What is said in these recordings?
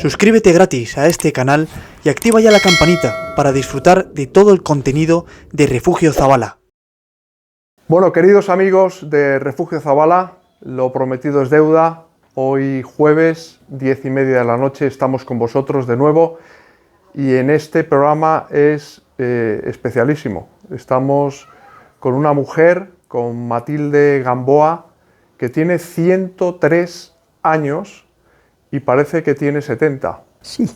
Suscríbete gratis a este canal y activa ya la campanita para disfrutar de todo el contenido de Refugio Zabala. Bueno, queridos amigos de Refugio Zabala, lo prometido es deuda. Hoy jueves, 10:30 de la noche, estamos con vosotros de nuevo y en este programa es especialísimo. Estamos con una mujer, con Matilde Gamboa, que tiene 103 años y parece que tiene 70. Sí,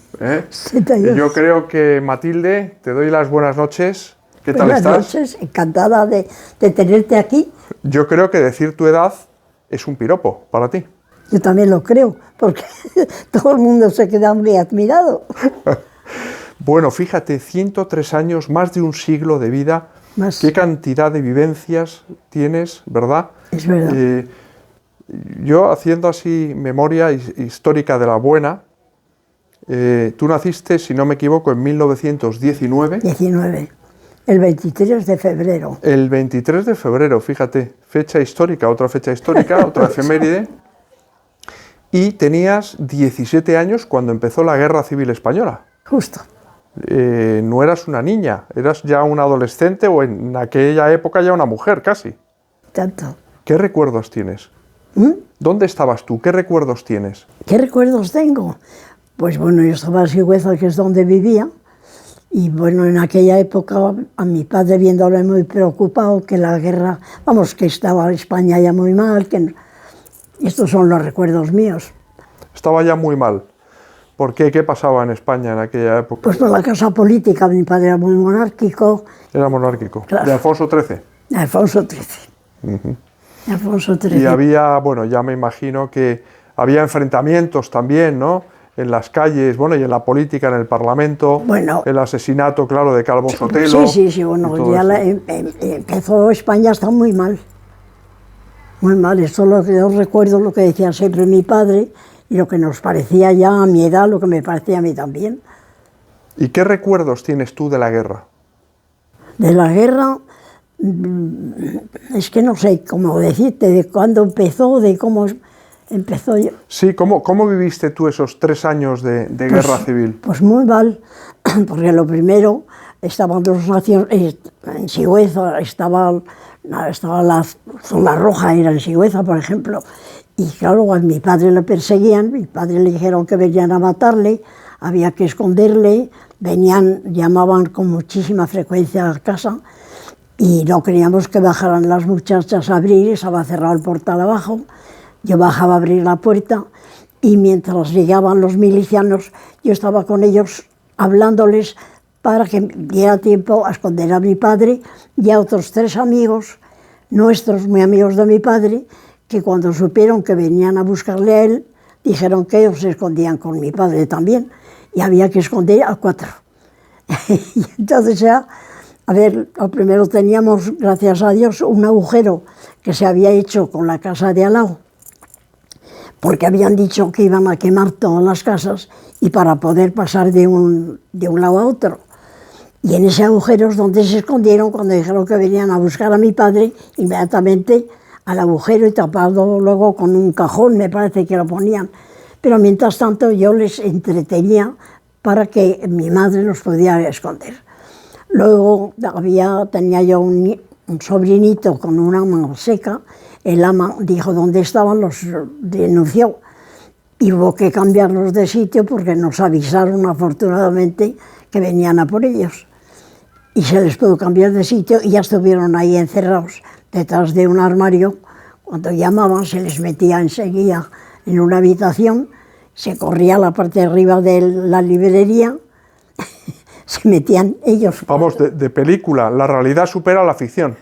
72. Yo creo que, Matilde, te doy las buenas noches. ¿Qué tal estás? Buenas noches, encantada de tenerte aquí. Yo creo que decir tu edad es un piropo para ti. Yo también lo creo, porque todo el mundo se queda muy admirado. Bueno, fíjate, 103 años, más de un siglo de vida. Más. Qué cantidad de vivencias tienes, ¿verdad? Es verdad. Yo, haciendo así memoria histórica de la buena, tú naciste, si no me equivoco, en 1919. 19, el 23 de febrero. El 23 de febrero, fíjate, fecha histórica, otra efeméride. Y tenías 17 años cuando empezó la Guerra Civil Española. Justo. No eras una niña, eras ya una adolescente o en aquella época ya una mujer casi. Tanto. ¿Qué recuerdos tienes? ¿Dónde estabas tú? ¿Qué recuerdos tienes? ¿Qué recuerdos tengo? Pues bueno, yo estaba en Sigüenza, que es donde vivía, y bueno, en aquella época a mi padre, viéndole muy preocupado, que la guerra, vamos, que estaba España ya muy mal, que estos son los recuerdos míos. Estaba ya muy mal. ¿Por qué? ¿Qué pasaba en España en aquella época? Pues por la casa política, mi padre era muy monárquico. Era monárquico. Claro. ¿De Alfonso XIII? De Alfonso XIII. De Alfonso XIII. Y había, bueno, ya me imagino que había enfrentamientos también, ¿no? En las calles, bueno, y en la política, en el Parlamento. Bueno. El asesinato, claro, de Calvo Sotelo. Sí, bueno, ya empezó España, está muy mal. Muy mal, esto es lo que yo recuerdo, lo que decía siempre mi padre, y lo que nos parecía ya a mi edad, lo que me parecía a mí también. ¿Y qué recuerdos tienes tú de la guerra? De la guerra, es que no sé cómo decirte, de cuándo empezó, de cómo empezó. Sí, ¿cómo viviste tú esos 3 años de guerra civil? Pues muy mal, porque lo primero, estaban dos naciones, en Sigüenza estaba la zona roja, era en Sigüenza, por ejemplo, y claro, a mi padre le perseguían, mi padre le dijeron que venían a matarle, había que esconderle, llamaban con muchísima frecuencia a casa, y no queríamos que bajaran las muchachas a abrir, estaba cerrado el portal abajo, yo bajaba a abrir la puerta, y mientras llegaban los milicianos, yo estaba con ellos hablándoles para que diera tiempo a esconder a mi padre y a otros 3 amigos nuestros, muy amigos de mi padre, que cuando supieron que venían a buscarle a él, dijeron que ellos se escondían con mi padre también, y había que esconder a 4. Y entonces ya, a ver, lo primero teníamos, gracias a Dios, un agujero que se había hecho con la casa de al lado, porque habían dicho que iban a quemar todas las casas y para poder pasar de un lado a otro. Y en ese agujero es donde se escondieron cuando dijeron que venían a buscar a mi padre, inmediatamente al agujero y tapado luego con un cajón, me parece que lo ponían. Pero mientras tanto yo les entretenía para que mi madre los pudiera esconder. Luego tenía yo un sobrinito con una ama seca, el ama dijo dónde estaban, los denunció y hubo que cambiarlos de sitio porque nos avisaron afortunadamente que venían a por ellos. Y se les pudo cambiar de sitio y ya estuvieron ahí encerrados detrás de un armario. Cuando llamaban se les metía enseguida en una habitación, se corría a la parte de arriba de la librería, se metían ellos. Vamos, de película, la realidad supera la ficción.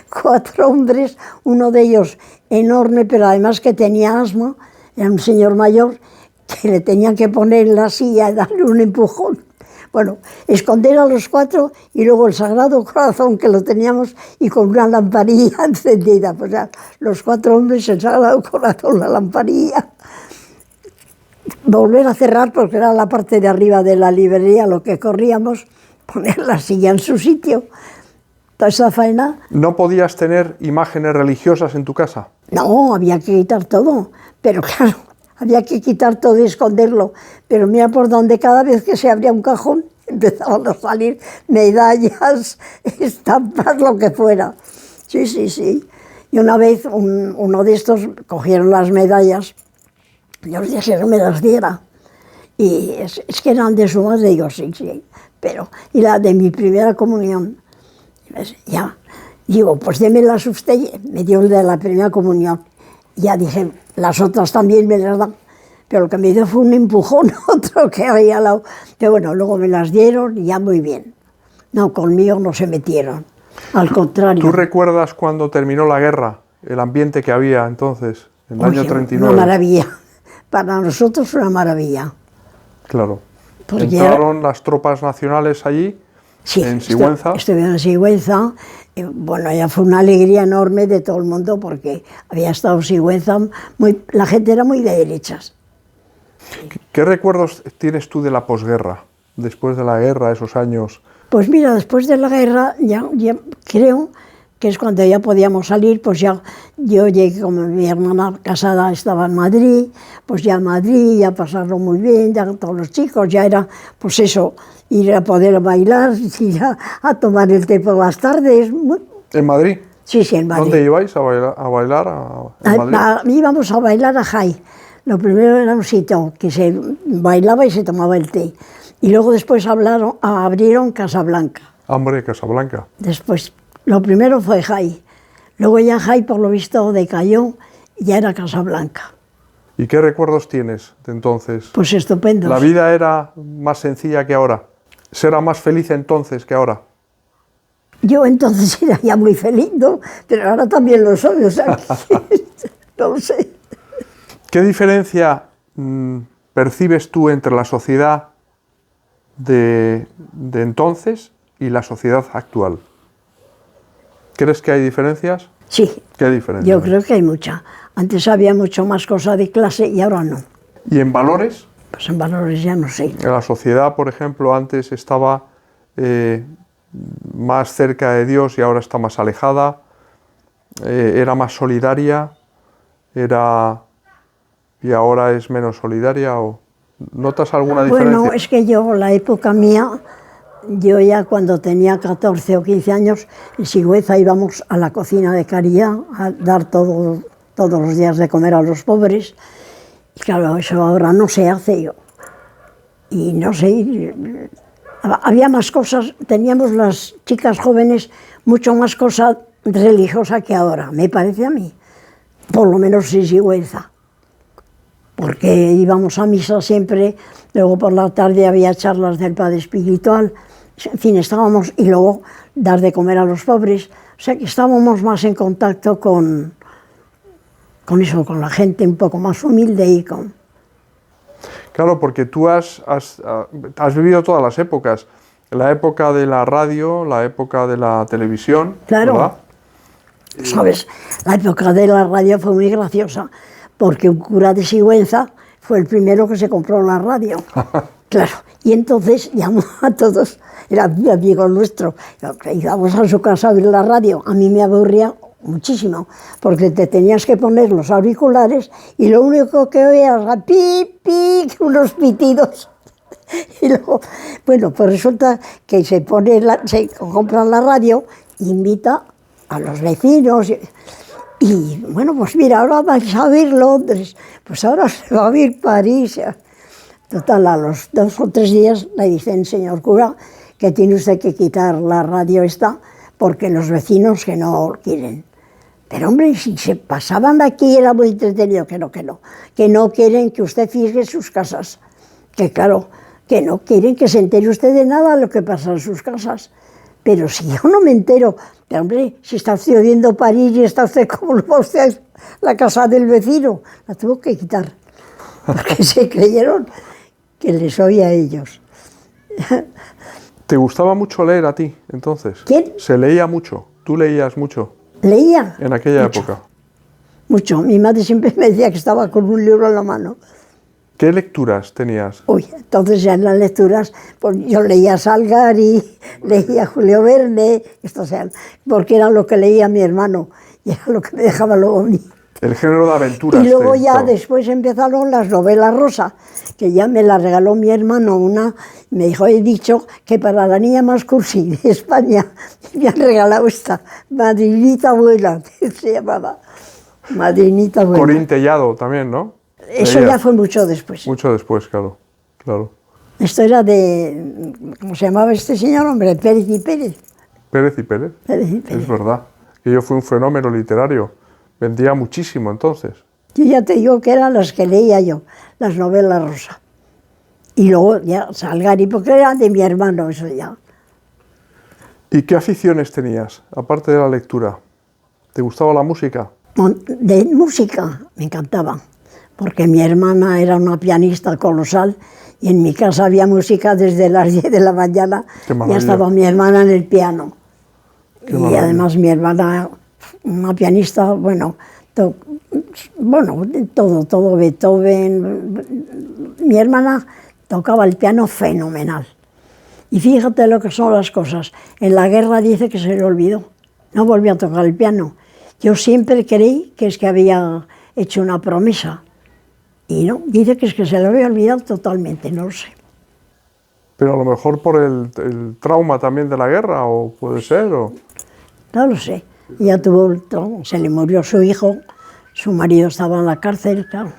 4 hombres, uno de ellos enorme, pero además que tenía asma, era un señor mayor, que le tenían que poner en la silla y darle un empujón. Bueno, esconder a los 4 y luego el Sagrado Corazón que lo teníamos y con una lamparilla encendida. Pues ya, los 4 hombres, el Sagrado Corazón, la lamparilla. Volver a cerrar porque era la parte de arriba de la librería lo que corríamos, poner la silla en su sitio. Toda esa faena. ¿No podías tener imágenes religiosas en tu casa? No, había que quitar todo, pero claro, había que quitar todo y esconderlo, pero mira por donde cada vez que se abría un cajón empezaban a salir medallas, estampas, lo que fuera. Sí, sí, sí. Y una vez uno de estos cogieron las medallas, yo les dije que me las diera. Y es que eran de su madre, digo, sí, sí. Pero, y la de mi primera comunión, ya, digo, pues démelas usted, me dio el de la primera comunión. Ya dije, las otras también me las dan. Pero lo que me dio fue un empujón, otro que había al lado. Pero bueno, luego me las dieron y ya muy bien. No, conmigo no se metieron, al contrario. ¿Tú recuerdas cuando terminó la guerra, el ambiente que había entonces, en el año 39? Una maravilla, para nosotros una maravilla. Claro. Porque ¿entraron las tropas nacionales allí, sí, en Sigüenza? Estuvieron en Sigüenza. Bueno, ya fue una alegría enorme de todo el mundo porque había estado Sigüenza, la gente era muy de derechas. ¿Qué recuerdos tienes tú de la posguerra, después de la guerra, esos años? Pues mira, después de la guerra, ya creo que es cuando ya podíamos salir, pues ya yo llegué, como mi hermana casada estaba en Madrid, pues ya en Madrid, ya pasarlo muy bien, ya todos los chicos, ya era, pues eso, ir a poder bailar, ir a tomar el té por las tardes. ¿En Madrid? Sí, sí, en Madrid. ¿Dónde ibais a bailar en Madrid? Íbamos a bailar a Jai. Lo primero era un sitio que se bailaba y se tomaba el té. Y luego después abrieron Casablanca. Hombre, Casablanca. Después, lo primero fue Jai. Luego ya Jai, por lo visto, decayó y ya era Casablanca. ¿Y qué recuerdos tienes de entonces? Pues estupendos. ¿La vida era más sencilla que ahora? ¿Será más feliz entonces que ahora? Yo entonces era ya muy feliz, ¿no? Pero ahora también lo soy, o sea, no lo sé. ¿Qué diferencia percibes tú entre la sociedad de entonces y la sociedad actual? ¿Crees que hay diferencias? Sí. ¿Qué diferencias? Yo creo que hay mucha. Antes había mucho más cosa de clase y ahora no. ¿Y en valores? Pues en valores ya no sé. La sociedad, por ejemplo, antes estaba más cerca de Dios y ahora está más alejada. Era más solidaria, y ahora es menos solidaria. ¿O notas alguna diferencia? Bueno, es que yo, la época mía, yo ya cuando tenía 14 o 15 años, en Sigüenza íbamos a la cocina de caridad a dar todos los días de comer a los pobres. Y claro, eso ahora no se hace yo. Y no sé, había más cosas, teníamos las chicas jóvenes mucho más cosa religiosa que ahora, me parece a mí. Por lo menos en Sigüenza. Porque íbamos a misa siempre, luego por la tarde había charlas del Padre Espiritual, en fin, estábamos, y luego dar de comer a los pobres, o sea que estábamos más en contacto con eso, con la gente un poco más humilde y con... Claro, porque tú has vivido todas las épocas, la época de la radio, la época de la televisión, claro, ¿verdad? ¿Sabes? La época de la radio fue muy graciosa, porque un cura de Sigüenza fue el primero que se compró la radio. Claro, y entonces llamó a todos, era mi amigo nuestro, íbamos a su casa a ver la radio. A mí me aburría muchísimo, porque te tenías que poner los auriculares y lo único que oías era pi, pi, unos pitidos. Y luego, bueno, pues resulta que se compra la radio, invita a los vecinos. Y bueno, pues mira, ahora vais a oír Londres, pues ahora se va a oír París. Total, a los 2 o 3 días le dicen, señor cura, que tiene usted que quitar la radio esta, porque los vecinos que no quieren. Pero hombre, si se pasaban aquí era muy entretenido, que no quieren que usted fije sus casas, que claro, que no quieren que se entere usted de nada de lo que pasa en sus casas. Pero si yo no me entero, pero hombre, si está usted oyendo París y está usted como lo va usted la casa del vecino, la tuvo que quitar, porque se creyeron que les oía a ellos. ¿Te gustaba mucho leer a ti, entonces? ¿Quién? ¿Se leía mucho? ¿Tú leías mucho? ¿Leía? En aquella mucho, época. Mucho. Mi madre siempre me decía que estaba con un libro en la mano. ¿Qué lecturas tenías? Uy, entonces ya en las lecturas, pues yo leía Salgari, leía Julio Verne, porque era lo que leía mi hermano y era lo que me dejaba luego a mí. El género de aventuras. Y luego ya gustaba. después empezaron las novelas rosa, que ya me la regaló mi hermano una, me dijo, he dicho que para la niña más cursi de España me han regalado esta, Madrinita Buena, se llamaba, Madrinita Buena. Corín Tellado también, ¿no? Eso Ella. ya fue mucho después. Mucho después, claro. Claro. Esto era de, ¿cómo se llamaba este señor, hombre? Pérez y Pérez. Pérez y Pérez. Pérez y Pérez. Es verdad. Aquello fue un fenómeno literario. Vendía muchísimo entonces. Yo ya te digo que eran las que leía yo, las novelas rosa. Y luego ya Salgari, porque era de mi hermano eso ya. ¿Y qué aficiones tenías, aparte de la lectura? ¿Te gustaba la música? De música me encantaba, porque mi hermana era una pianista colosal y en mi casa había música desde las 10 de la mañana. Qué Ya maravilla. estaba mi hermana en el piano. Qué Y maravilla. además mi hermana, una pianista, bueno, de todo Beethoven. Mi hermana tocaba el piano fenomenal. Y fíjate lo que son las cosas. En la guerra dice que se le olvidó. No volvió a tocar el piano. Yo siempre creí que es que había hecho una promesa. Y no, dice que es que se le había olvidado totalmente, no lo sé. Pero a lo mejor por el trauma también de la guerra, o puede ser, o... No lo sé. Ella tuvo el trauma, se le murió su hijo, su marido estaba en la cárcel, claro.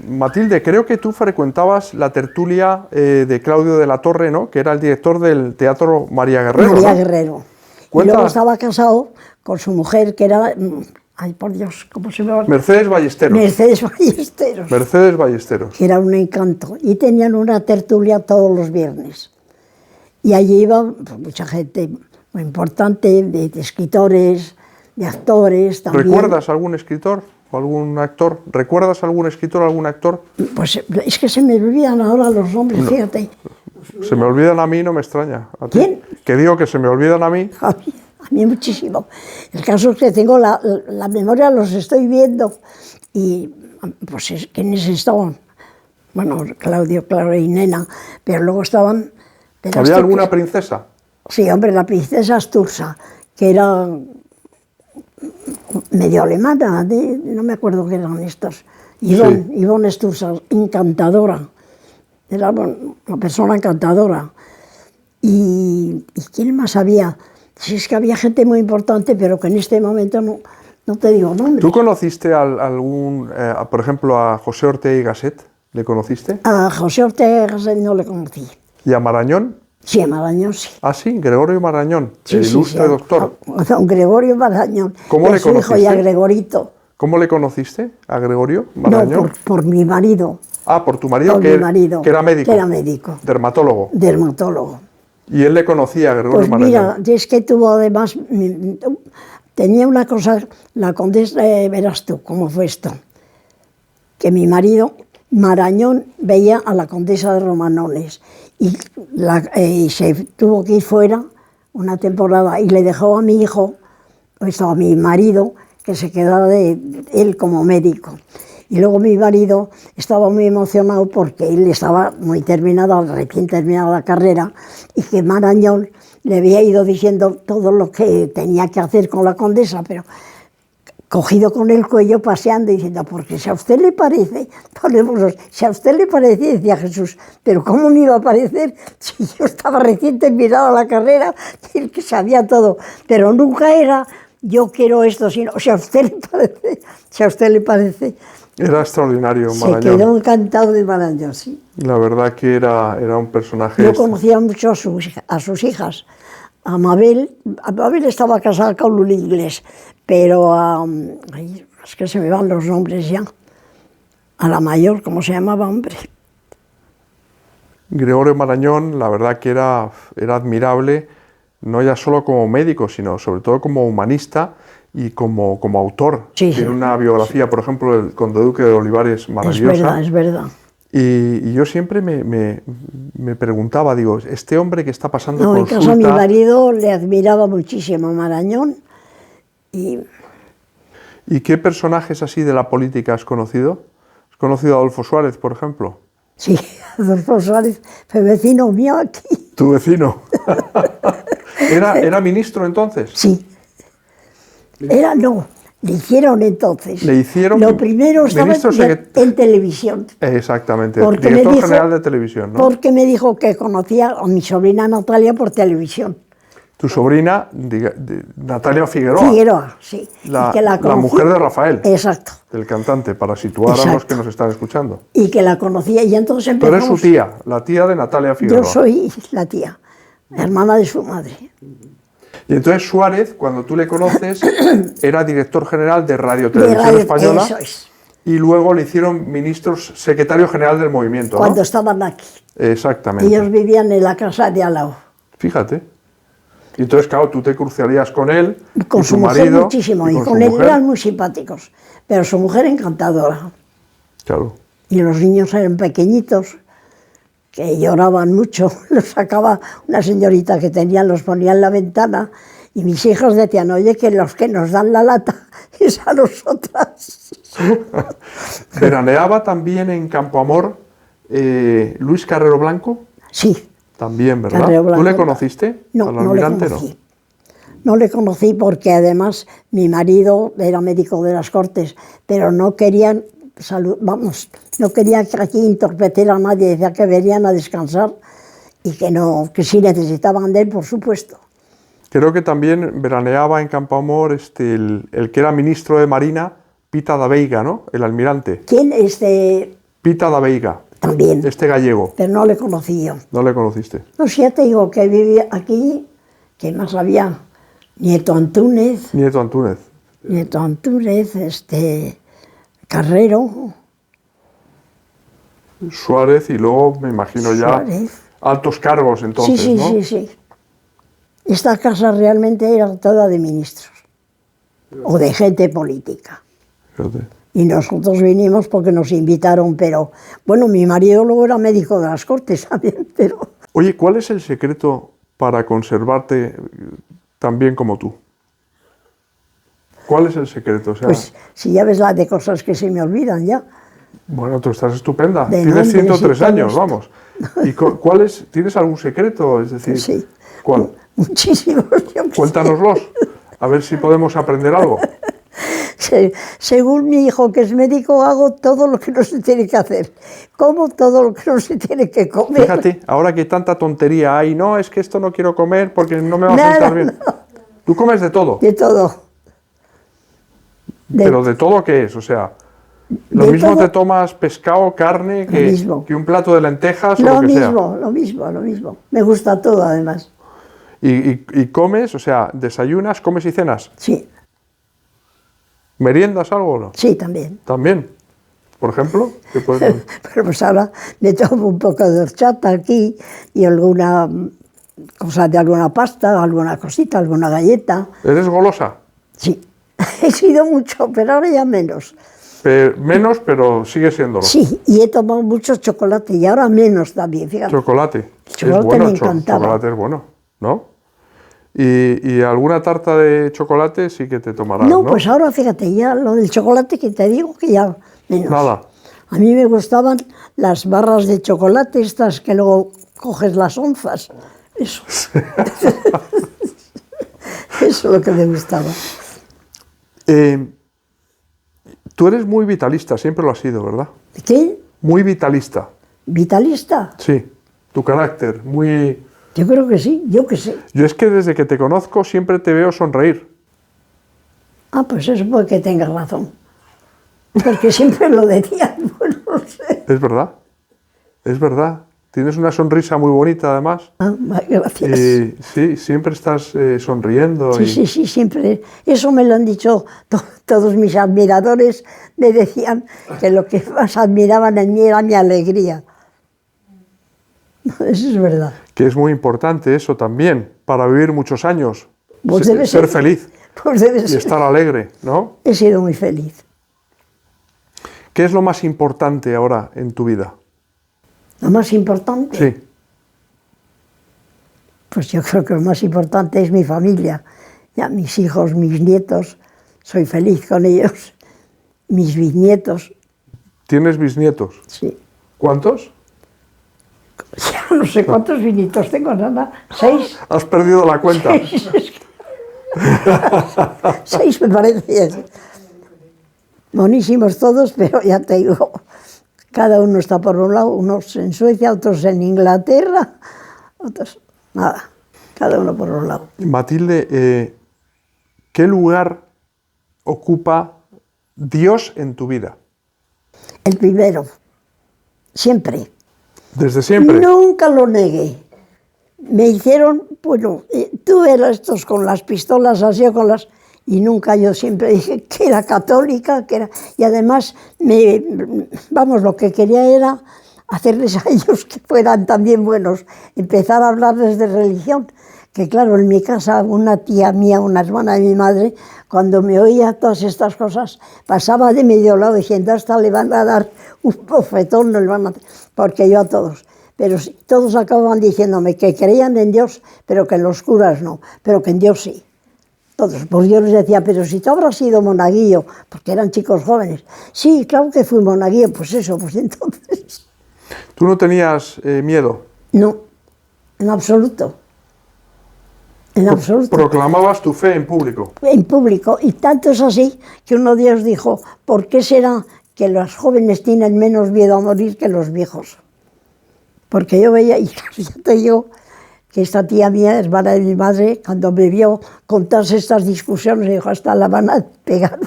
Matilde, creo que tú frecuentabas la tertulia de Claudio de la Torre, ¿no? Que era el director del Teatro María Guerrero, María ¿no? Guerrero. Y Cuenta- luego estaba casado con su mujer, que era, ay por Dios, ¿cómo se llama? Mercedes Ballesteros. Mercedes Ballesteros, Mercedes Ballesteros. que era un encanto. Y tenían una tertulia todos los viernes. Y allí iba pues, mucha gente muy importante, de escritores, de actores también. ¿Recuerdas algún escritor o algún actor? ¿Recuerdas algún escritor o algún actor? Pues es que se me olvidan ahora los nombres, fíjate. Se me olvidan a mí, no me extraña. ¿A ti? ¿Quién? Que digo que se me olvidan a mí. A mí muchísimo. El caso es que tengo la memoria, los estoy viendo. Y pues es ¿quiénes estaban? Bueno, Claudio, claro, y Nena, pero luego estaban... pero ¿Había esto alguna que- princesa? Sí, hombre, la princesa Astursa, que era medio alemana, no me acuerdo qué eran estos. Ivonne Astursa, encantadora. Era una persona encantadora. ¿Y quién más había? Si es que había gente muy importante, pero que en este momento no te digo nombre. ¿Tú conociste por ejemplo, a José Ortega y Gasset? ¿Le conociste? A José Ortega Gasset no le conocí. ¿Y a Marañón? Sí, a Marañón sí. Ah, sí, Gregorio Marañón, Sí, el sí, ilustre sí, doctor. a don Gregorio Marañón. ¿Cómo y a le su hijo y a conociste? Gregorito. ¿Cómo le conociste a Gregorio No, Marañón? por mi marido, Ah, por tu marido, por que, mi marido, que era médico. que era médico, Dermatólogo. dermatólogo. Y él le conocía a Gregorio Pues Marañón. mira, es que tuvo además, tenía una cosa, la condesa, verás tú cómo fue esto, que mi marido, Marañón, veía a la condesa de Romanones y se tuvo que ir fuera una temporada y le dejó a mi hijo, pues a mi marido, que se quedara de él como médico. Y luego mi marido estaba muy emocionado porque él estaba muy terminado, recién terminada la carrera, y que Marañón le había ido diciendo todo lo que tenía que hacer con la condesa, pero cogido con el cuello paseando diciendo, porque si a usted le parece, si a usted le parece, decía Jesús, pero ¿cómo me iba a parecer si yo estaba recién terminada la carrera y el que sabía todo? Pero nunca era, yo quiero esto, sino, si a usted le parece, si a usted le parece. Era extraordinario Se Marañón. quedó encantado de Marañón, sí. La verdad que era un personaje... Yo conocía mucho a sus hijas. A Mabel estaba casada con un inglés, pero ay, es que se me van los nombres ya. A la mayor, ¿cómo se llamaba, hombre? Gregorio Marañón, la verdad que era admirable, no ya solo como médico, sino sobre todo como humanista y como autor. Sí, Tiene sí. una biografía, por ejemplo, del conde duque de Olivares maravillosa. Es verdad. Y yo siempre me preguntaba, digo, este hombre que está pasando No, en consulta... casa mi marido le admiraba muchísimo a Marañón. Y ¿Y qué personajes así de la política has conocido? ¿Has conocido a Adolfo Suárez, por ejemplo? sí, Adolfo Suárez fue vecino mío aquí. Tu vecino. ¿Era ministro entonces? Sí. Le hicieron entonces. Le hicieron Lo primero estaba ministro en televisión. Exactamente, Porque me director dijo- general de televisión, ¿no? Porque me dijo que conocía a mi sobrina Natalia por televisión. Tu sobrina, Natalia Figueroa, Figueroa, sí. la, Y que la conocí- mujer de Rafael, Exacto. el cantante, para situar a los Exacto. que nos están escuchando. Y que la conocía. Y entonces Tú eres su empezamos. tía, la tía de Natalia Figueroa. Yo soy la tía, hermana de su madre. Y entonces Suárez, cuando tú le conoces, era director general de Radio De Televisión radio- Española Eso es. y luego le hicieron secretario general del movimiento, ¿no? Cuando estaban aquí. Exactamente. Ellos vivían en la casa de al lado. Fíjate. Y entonces, claro, tú te cruzarías con él, Con y su tu mujer marido, muchísimo. Y su con él mujer. eran muy simpáticos. Pero su mujer encantadora. Claro. Y los niños eran pequeñitos, que lloraban mucho. Los sacaba una señorita que tenían, los ponía en la ventana. Y mis hijos decían, oye, que los que nos dan la lata es a nosotras. Veraneaba también en Campoamor Luis Carrero Blanco, Sí. también, ¿verdad? Carrero ¿Tú le Blanco. conociste? No, al no le almirante, conocí. No le conocí porque además mi marido era médico de las Cortes, pero no querían, no querían que aquí interpretara a nadie, decía que venían a descansar y que no, que sí necesitaban de él, por supuesto. Creo que también veraneaba en Campoamor el que era ministro de Marina, Pita da Veiga, ¿no? El almirante. ¿Quién? Pita da Veiga, También, este gallego. pero no le conocí yo. ¿No le conociste? No sé, ya te digo que vivía aquí, que más había Nieto Antúnez, Nieto Antúnez. Carrero, Suárez y luego, me imagino ya, Suárez. altos cargos entonces, Sí, sí, ¿no? sí, sí. Esta casa realmente era toda de ministros o de gente política. Fíjate. Y nosotros vinimos porque nos invitaron, pero bueno, mi marido luego era médico de las Cortes también, pero Oye, ¿cuál es el secreto para conservarte tan bien como tú? ¿Cuál es el secreto? O sea, pues si ya ves la de cosas que se me olvidan ya. bueno, tú estás estupenda. De Tienes nombres y 103 todo años, esto. vamos. ¿Y cuál es? ¿Tienes algún secreto? Es decir, Sí. ¿cuál? Muchísimos. yo qué sé. Cuéntanoslos. A ver si podemos aprender algo. Según mi hijo, que es médico, hago todo lo que no se tiene que hacer. Como todo lo que no se tiene que comer. Fíjate, ahora que tanta tontería hay, no, es que esto no quiero comer porque no me va a Nada, sentar bien. no. Tú comes de todo, De todo. pero ¿de todo qué es? O sea, lo de mismo todo. te tomas pescado, carne, Lo mismo. que un plato de lentejas o Lo lo que sea. mismo, lo mismo, lo mismo. Me gusta todo, además. Y comes, o sea, desayunas, comes y cenas. Sí, ¿Meriendas algo o no? sí, también. También. Por ejemplo, ¿qué puedes- Pero pues ahora me tomo un poco de horchata aquí y alguna cosa de alguna pasta, alguna cosita, alguna galleta. ¿Eres golosa? Sí, he sido mucho, pero ahora ya menos. Menos, pero sigue siéndolo. Sí, y he tomado mucho chocolate y ahora menos también, fíjate. Chocolate. Chocolate es bueno, me encantaba. chocolate es bueno, ¿no? Y alguna tarta de chocolate sí que te tomarás, ¿no? No, pues ahora fíjate, ya lo del chocolate que te digo que ya menos. Nada. A mí me gustaban las barras de chocolate, estas que luego coges las onzas. Eso. Eso es lo que me gustaba. Tú eres muy vitalista, siempre lo has sido, ¿verdad? ¿Qué? Muy vitalista, ¿Vitalista? sí. Tu carácter, muy... Yo creo que sí, yo que sé. Yo es que desde que te conozco siempre te veo sonreír. Ah, pues eso puede que tengas razón. Porque siempre lo decían, bueno, no sé. Es verdad, es verdad. Tienes una sonrisa muy bonita además. Ah, gracias. Sí, siempre estás sonriendo. Sí, sí, sí, siempre. Eso me lo han dicho todos mis admiradores. Me decían que lo que más admiraban en mí era mi alegría. Eso es verdad. Que es muy importante eso también, para vivir muchos años. Pues Se- debe ser ser. feliz Pues debe y ser. estar alegre, ¿no? He sido muy feliz. ¿Qué es lo más importante ahora en tu vida? Lo más importante, Sí, pues yo creo que lo más importante es mi familia. Ya mis hijos, mis nietos, soy feliz con ellos. Mis bisnietos, ¿tienes bisnietos? sí. ¿Cuántos? Ya no sé cuántos bisnietos tengo, nada. 6. Has perdido la cuenta. 6 me parece. Monísimos todos, pero ya te digo, cada uno está por un lado, unos en Suecia, otros en Inglaterra, otros, nada, cada uno por un lado. Matilde, ¿qué lugar ocupa Dios en tu vida? El primero, siempre. ¿Desde siempre? Nunca lo negué. Me hicieron, bueno, tuve estos con las pistolas así o con las... Y nunca, yo siempre dije que era católica, que era... Y además, vamos, lo que quería era hacerles a ellos que fueran también buenos, empezar a hablarles de religión. Que claro, en mi casa, una tía mía, una hermana de mi madre, cuando me oía todas estas cosas, pasaba de medio lado diciendo, hasta le van a dar un bofetón, no le van a... Porque yo a todos. Pero todos acababan diciéndome que creían en Dios, pero que en los curas no, pero que en Dios sí. Todos, pues yo les decía, pero si tú habrás sido monaguillo, porque eran chicos jóvenes. Sí, claro que fui monaguillo, pues eso, pues entonces... ¿Tú no tenías miedo? No, en absoluto. En absoluto. Proclamabas tu fe en público. En público, y tanto es así que uno de ellos dijo, ¿por qué será que los jóvenes tienen menos miedo a morir que los viejos? Porque yo veía, y claro, ya te digo, que esta tía mía, hermana de mi madre, cuando me vio con todas estas discusiones, dijo, hasta la van a pegar.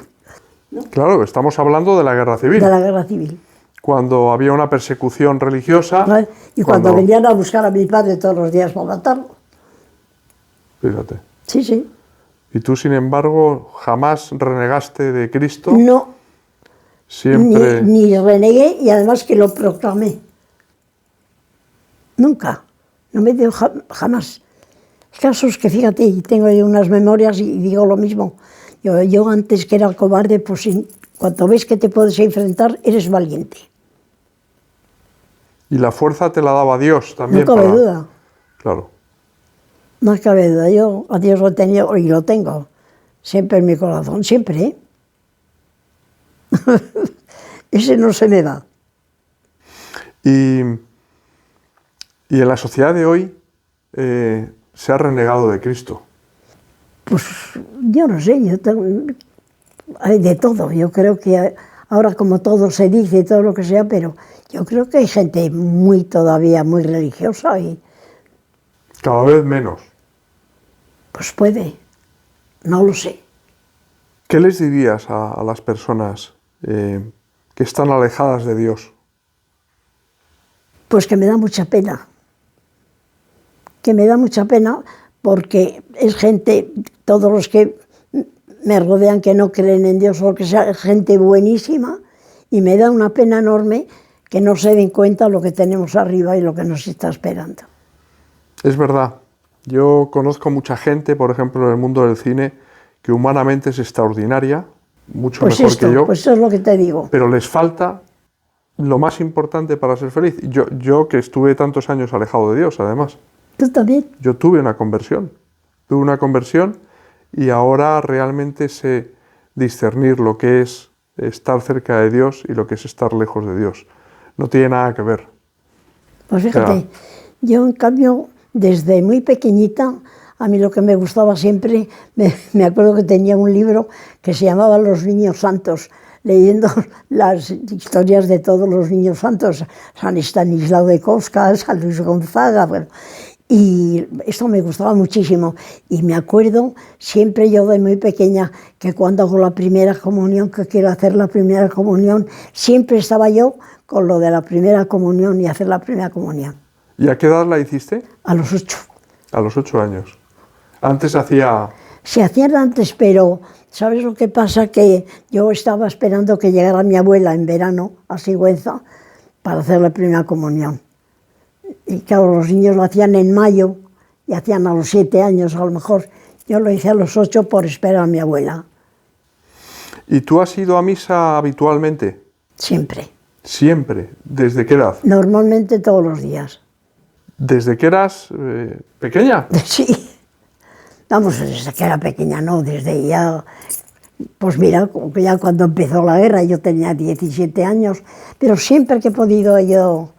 ¿No? Claro, estamos hablando de la Guerra Civil. De la Guerra Civil. Cuando había una persecución religiosa. ¿No? Y cuando venían a buscar a mi padre todos los días para matarlo. Fíjate. Sí, sí. Y tú, sin embargo, jamás renegaste de Cristo. No. Siempre. Ni renegué, y además que lo proclamé. Nunca. No me dio jamás. Casos que, fíjate, y tengo yo unas memorias y digo lo mismo. Yo antes que era cobarde, pues cuando ves que te puedes enfrentar, eres valiente. Y la fuerza te la daba Dios también. No cabe duda. Claro. No cabe duda. Yo a Dios lo he tenido y lo tengo. Siempre en mi corazón, siempre, ¿eh? Ese no se me va. Y en la sociedad de hoy se ha renegado de Cristo. Pues yo no sé, hay de todo. Yo creo que ahora, como todo se dice, todo lo que sea, pero yo creo que hay gente todavía muy religiosa y... Cada vez menos. Pues puede, no lo sé. ¿Qué les dirías a las personas que están alejadas de Dios? Pues que me da mucha pena. Que me da mucha pena porque es gente, todos los que me rodean que no creen en Dios o que sea gente buenísima, y me da una pena enorme que no se den cuenta lo que tenemos arriba y lo que nos está esperando. Es verdad. Yo conozco mucha gente, por ejemplo, en el mundo del cine, que humanamente es extraordinaria, mucho mejor que yo. Pues eso es lo que te digo. Pero les falta lo más importante para ser feliz. Yo que estuve tantos años alejado de Dios, además. ¿Tú también? Yo tuve una conversión. Y ahora realmente sé discernir lo que es estar cerca de Dios y lo que es estar lejos de Dios. No tiene nada que ver. Pues fíjate, yo en cambio, desde muy pequeñita, a mí lo que me gustaba siempre, me acuerdo que tenía un libro que se llamaba Los Niños Santos, leyendo las historias de todos los niños santos, San Estanislao de Kostka, San Luis Gonzaga, bueno, y esto me gustaba muchísimo. Y me acuerdo siempre yo de muy pequeña que cuando hago la primera comunión, que quiero hacer la primera comunión, siempre estaba yo con lo de la primera comunión y hacer la primera comunión. ¿Y a qué edad la hiciste? A los 8. A los 8 años. Antes hacía... Se hacían antes, pero ¿sabes lo que pasa? Que yo estaba esperando que llegara mi abuela en verano a Sigüenza para hacer la primera comunión. Y claro, los niños lo hacían en mayo y hacían a los 7 años a lo mejor. Yo lo hice a los 8 por esperar a mi abuela. ¿Y tú has ido a misa habitualmente? Siempre. ¿Siempre? ¿Desde qué edad? Normalmente todos los días. ¿Desde que eras pequeña? Sí. Vamos, desde que era pequeña, no, desde ya... Pues mira, ya cuando empezó la guerra yo tenía 17 años, pero siempre que he podido yo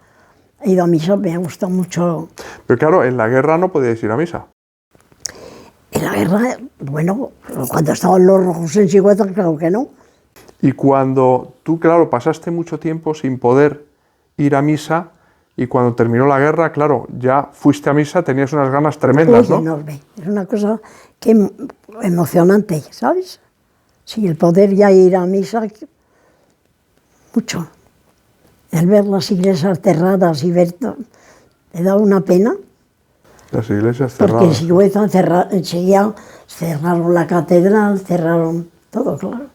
he ido a misa, me ha gustado mucho. Pero claro, en la guerra no podíais ir a misa. En la guerra, bueno, cuando estaban los rojos en Sigüenza, claro que no. Y cuando tú, claro, pasaste mucho tiempo sin poder ir a misa, y cuando terminó la guerra, claro, ya fuiste a misa, tenías unas ganas tremendas, ¿no? Enorme. Es una cosa que emocionante, ¿sabes? Sí, el poder ya ir a misa, mucho. El ver las iglesias cerradas y ver todo, me da una pena. Las iglesias Porque en cerradas. Sigüenza enseguida cerraron la catedral, cerraron todo, claro.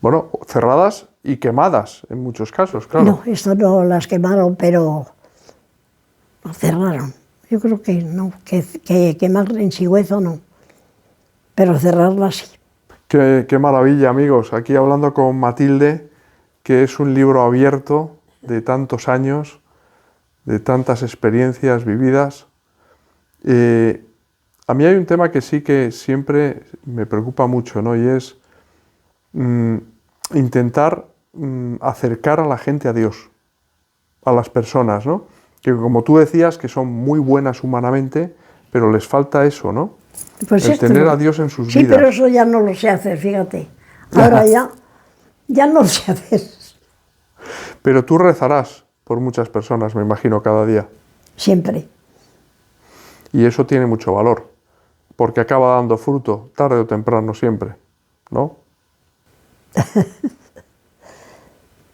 Bueno, cerradas y quemadas en muchos casos, claro. No, esto no las quemaron, pero las cerraron. Yo creo que no, que quemar en Sigüenza no, pero cerrarlas sí. Qué maravilla, amigos. Aquí hablando con Matilde, que es un libro abierto de tantos años, de tantas experiencias vividas. A mí hay un tema que sí que siempre me preocupa mucho, ¿no? Y es intentar acercar a la gente a Dios, a las personas, ¿no? Que como tú decías, que son muy buenas humanamente, pero les falta eso, ¿no? Pues el esto tener no. a Dios en sus Sí, vidas. pero eso ya no lo sé hacer, fíjate. Ahora ya no lo sé hacer. Pero tú rezarás por muchas personas, me imagino, cada día. Siempre. Y eso tiene mucho valor, porque acaba dando fruto, tarde o temprano, siempre, ¿no?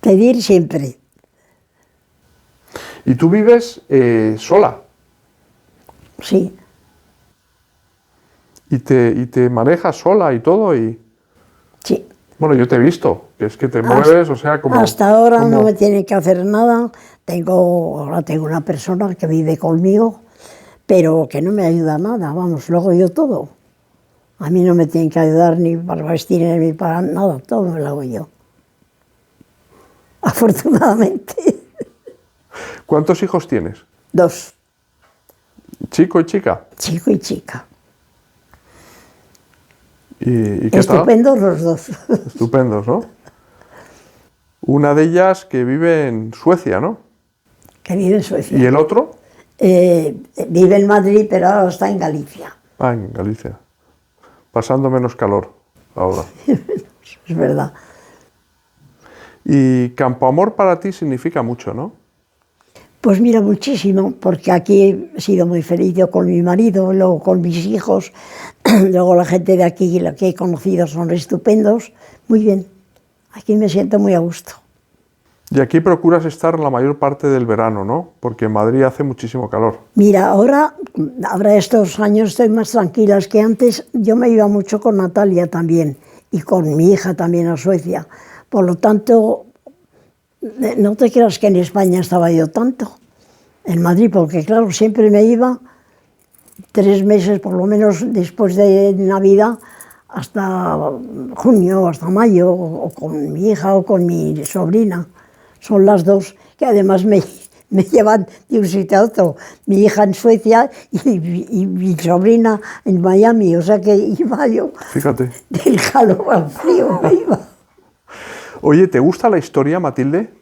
Pedir siempre. Y tú vives sola Sí. y te manejas sola y todo. Y Sí. bueno, yo te he visto, que es que te mueves, o sea, como... Hasta ahora como- no me tiene que hacer nada. Ahora tengo una persona que vive conmigo, pero que no me ayuda nada. Vamos, lo hago yo todo. A mí no me tienen que ayudar ni para vestir ni para nada, todo me lo hago yo. Afortunadamente. ¿Cuántos hijos tienes? 2, ¿Chico y chica? chico y chica. ¿Y qué tal? Estupendos los dos. Estupendos, ¿no? Una de ellas que vive en Suecia, ¿no? Que vive en Suecia. ¿Y el otro? Vive en Madrid, pero ahora está en Galicia. Ah, en Galicia. Pasando menos calor ahora. Es verdad. Y Campo Amor para ti significa mucho, ¿no? Pues mira, muchísimo, porque aquí he sido muy feliz yo con mi marido, luego con mis hijos, luego la gente de aquí, la que he conocido son estupendos. Muy bien, aquí me siento muy a gusto. Y aquí procuras estar la mayor parte del verano, ¿no? Porque en Madrid hace muchísimo calor. Mira, ahora estos años estoy más tranquila, es que antes yo me iba mucho con Natalia también, y con mi hija también a Suecia. Por lo tanto, no te creas que en España estaba yo tanto, en Madrid, porque claro, siempre me iba 3 meses por lo menos después de Navidad hasta junio, hasta mayo, o con mi hija o con mi sobrina. Son las dos que además me llevan de un sitio a otro. Mi hija en Suecia y mi sobrina en Miami, o sea que iba yo Fíjate. del calor al frío, me iba. Oye, ¿te gusta la historia, Matilde?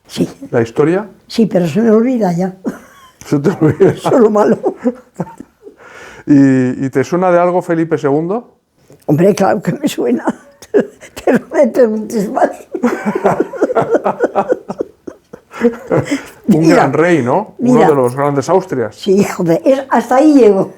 Sí, ¿La historia? sí, pero se me olvida ya, Se te olvida. solo malo. ¿Y te suena de algo Felipe II? Hombre, claro que me suena, te lo me preguntes más. Un Mira, gran rey, ¿no? Uno mira. de los grandes Austrias. Sí, joder, hasta ahí llego.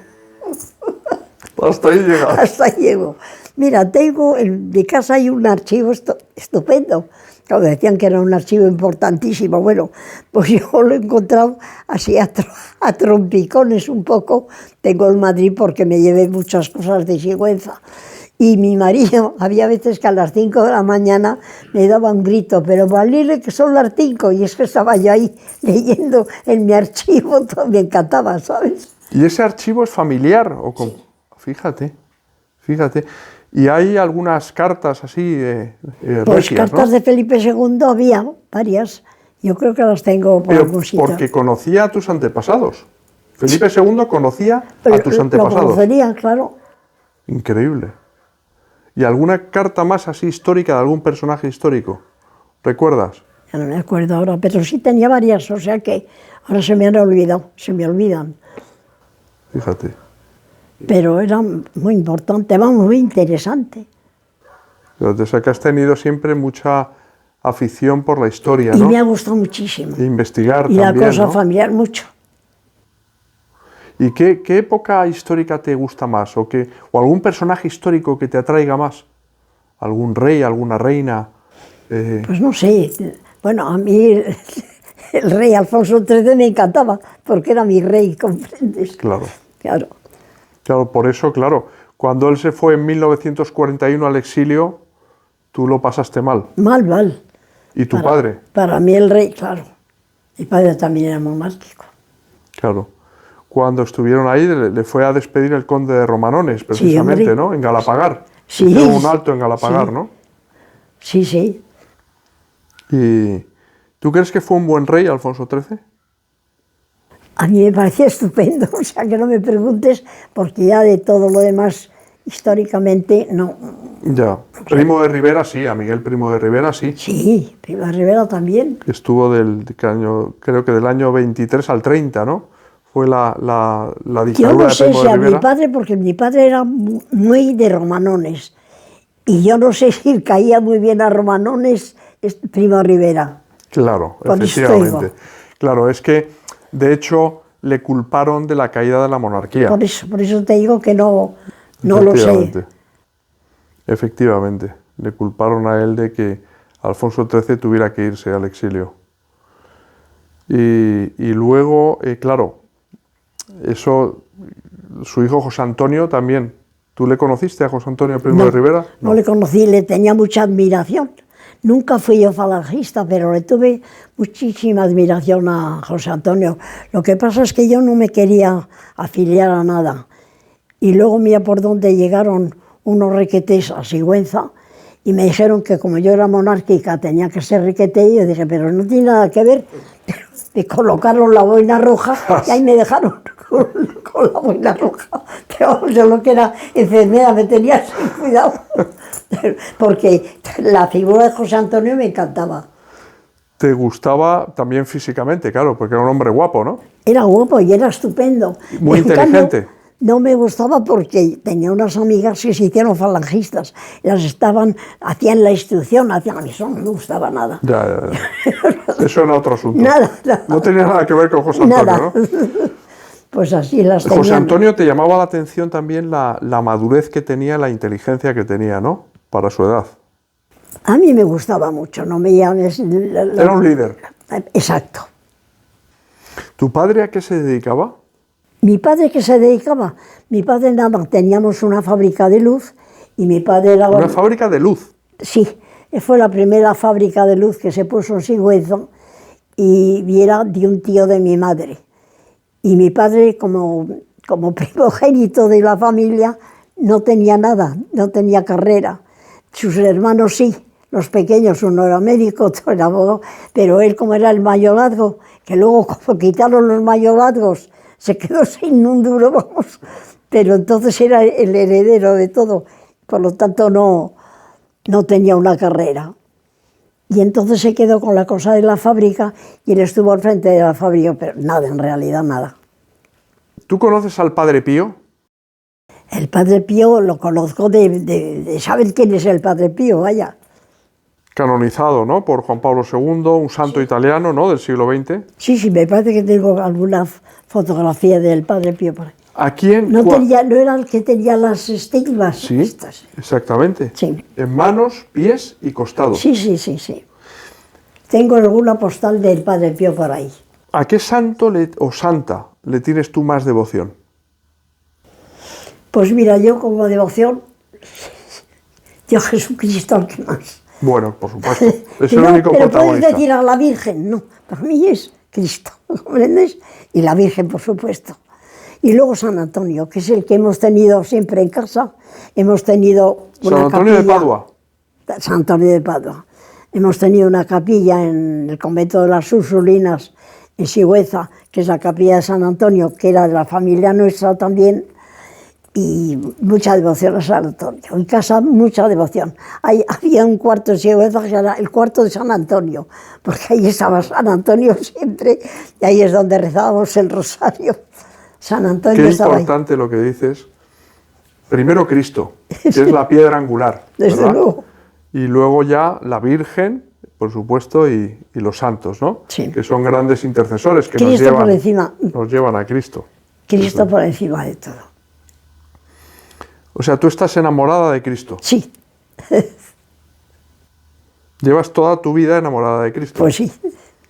Hasta ahí llegas. Hasta ahí llego. Mira, tengo en mi casa hay un archivo estupendo. Claro, decían que era un archivo importantísimo. Bueno, pues yo lo he encontrado así a trompicones un poco. Tengo en Madrid porque me llevé muchas cosas de Sigüenza. Y mi marido, había veces que a las 5 de la mañana me daba un grito, pero valile que son las 5. Y es que estaba yo ahí leyendo en mi archivo, todo me encantaba, ¿sabes? ¿Y ese archivo es familiar? Fíjate, fíjate. Y hay algunas cartas así Pues regias, cartas ¿no? de Felipe II había varias. Yo creo que las tengo por Pero algún sitio. porque conocía a tus antepasados. Felipe II conocía Pero a tus lo antepasados. conocería, claro. Increíble. ¿Y alguna carta más así histórica de algún personaje histórico? ¿Recuerdas? Ya no me acuerdo ahora, pero sí tenía varias, o sea que ahora se me han olvidado, se me olvidan. Fíjate. Pero era muy importante, vamos, muy interesante. O sea que has tenido siempre mucha afición por la historia, Y ¿no? me ha gustado muchísimo. E investigar Y también, la cosa ¿no? familiar mucho. ¿Y qué época histórica te gusta más? ¿O algún personaje histórico que te atraiga más? ¿Algún rey, alguna reina? Pues no sé. Bueno, a mí el rey Alfonso XIII me encantaba, porque era mi rey, ¿comprendes? Claro. Claro. Claro, por eso, claro, cuando él se fue en 1941 al exilio, tú lo pasaste mal. Mal, mal. ¿Y tu padre? Para mí el rey, claro. Mi padre también era monárquico. Claro. Cuando estuvieron ahí, le fue a despedir el conde de Romanones, precisamente, hombre. ¿no? En Galapagar. Sí. Hicieron un alto en Galapagar, Sí. ¿no? Sí, sí. ¿Y tú crees que fue un buen rey, Alfonso XIII? A mí me parecía estupendo, o sea, que no me preguntes, porque ya de todo lo demás, históricamente, no. Ya. Primo de Rivera, sí, a Miguel Primo de Rivera, sí. Sí, Primo de Rivera también. Estuvo creo que del año 23 al 30, ¿no? Fue la Yo dictadura no de sé Primo si de a mi Rivera. padre, porque mi padre era muy de Romanones, y yo no sé si caía muy bien a Romanones Primo de Rivera. Claro, Por eso efectivamente. digo. Claro, es que, de hecho, le culparon de la caída de la monarquía. Por eso te digo que no lo sé. Efectivamente. Efectivamente. Le culparon a él de que Alfonso XIII tuviera que irse al exilio. Y luego, claro, eso, su hijo José Antonio también. ¿Tú le conociste a José Antonio Primo de Rivera? No le conocí, le tenía mucha admiración. Nunca fui yo falangista, pero le tuve muchísima admiración a José Antonio. Lo que pasa es que yo no me quería afiliar a nada. Y luego mira por dónde llegaron unos requetés a Sigüenza y me dijeron que como yo era monárquica tenía que ser requeté, y yo dije, pero no tiene nada que ver. Me colocaron la boina roja y ahí me dejaron con la boina roja. Pero yo lo que era enfermera me tenía sin cuidado. Porque la figura de José Antonio me encantaba. Te gustaba también físicamente, claro, porque era un hombre guapo, ¿no? Era guapo y era estupendo. Muy En cambio, inteligente. no me gustaba porque tenía unas amigas que se hicieron falangistas. Hacían la instrucción, a mí eso no me gustaba nada. Ya. Eso era otro asunto. Nada. No tenía nada que ver con José Antonio, Nada. ¿no? Pues así las tenían. José Antonio, te llamaba la atención también la madurez que tenía, la inteligencia que tenía, ¿no? Para su edad. A mí me gustaba mucho, no me llames... Era un líder. Exacto. ¿Tu padre a qué se dedicaba? ¿Mi padre qué se dedicaba? Mi padre nada, teníamos una fábrica de luz y mi padre era... Una fábrica de luz. Sí, fue la primera fábrica de luz que se puso en Sigüenza y era de un tío de mi madre. Y mi padre, como primogénito de la familia, no tenía nada, no tenía carrera. Sus hermanos sí, los pequeños, uno era médico, otro era abogado, pero él, como era el mayorazgo, que luego como quitaron los mayorazgos, se quedó sin un duro, vamos, pero entonces era el heredero de todo, por lo tanto no tenía una carrera. Y entonces se quedó con la cosa de la fábrica y él estuvo al frente de la fábrica, pero nada, en realidad nada. ¿Tú conoces al Padre Pío? El Padre Pío lo conozco de saber quién es el Padre Pío, vaya. Canonizado, ¿no? Por Juan Pablo II, un santo italiano, ¿no? Del siglo XX. Sí, me parece que tengo alguna fotografía del Padre Pío por ahí. ¿A quién? No era el que tenía las estigmas. Sí, estas. exactamente. Sí. En manos, pies y costados. Sí. Tengo alguna postal del Padre Pío por ahí. ¿A qué santo o santa le tienes tú más devoción? Pues mira, yo como devoción, yo Jesucristo al que más. Bueno, por supuesto, es el único pero protagonista. puedes decir a la Virgen, no, para mí es Cristo, ¿comprendes? Y la Virgen, por supuesto. Y luego San Antonio, que es el que hemos tenido siempre en casa. Hemos tenido una San Antonio capilla, de Padua. San Antonio de Padua. Hemos tenido una capilla en el convento de las Ursulinas, en Sigüenza, que es la capilla de San Antonio, que era de la familia nuestra también, y mucha devoción a San Antonio. En casa mucha devoción. Había un cuarto en Sigüenza que era el cuarto de San Antonio, porque ahí estaba San Antonio siempre, y ahí es donde rezábamos el rosario. San Antonio Qué estaba ahí. importante lo que dices. Primero Cristo, que es la piedra angular, Desde ¿verdad? luego. y luego ya la Virgen, por supuesto, y los santos, ¿no? Sí. Que son grandes intercesores que Cristo por encima. nos llevan a Cristo. Cristo por encima de todo. O sea, tú estás enamorada de Cristo. Sí, Llevas toda tu vida enamorada de Cristo. pues sí,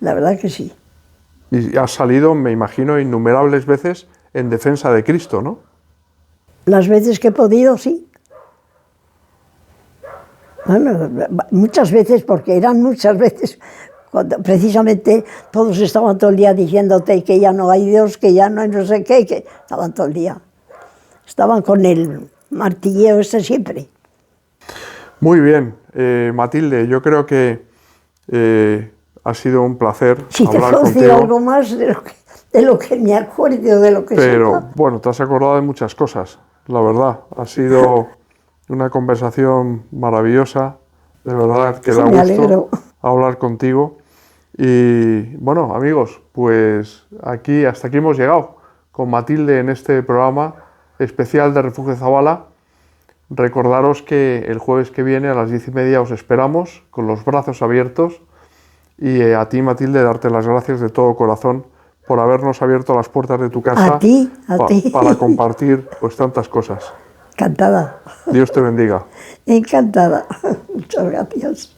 la verdad que sí. Y has salido, me imagino, innumerables veces en defensa de Cristo, ¿no? Las veces que he podido, sí. Bueno, muchas veces, porque eran muchas veces, cuando precisamente todos estaban todo el día diciéndote que ya no hay Dios, que ya no hay no sé qué, que estaban todo el día. Estaban con el martilleo este siempre. Muy bien, Matilde, yo creo que ha sido un placer Si te hablar puedo decir contigo. algo más de lo que me acuerdo, de lo que Pero sepa. bueno, te has acordado de muchas cosas, la verdad. Ha sido una conversación maravillosa, de verdad que Sí, da me gusto alegro. hablar contigo. Y bueno, amigos, pues hasta aquí hemos llegado con Matilde en este programa especial de Refugio Zabala. Recordaros que el jueves que viene a las 10:30 os esperamos con los brazos abiertos. Y a ti, Matilde, darte las gracias de todo corazón por habernos abierto las puertas de tu casa A ti. para compartir pues tantas cosas. Encantada, Dios te bendiga. encantada. Muchas gracias.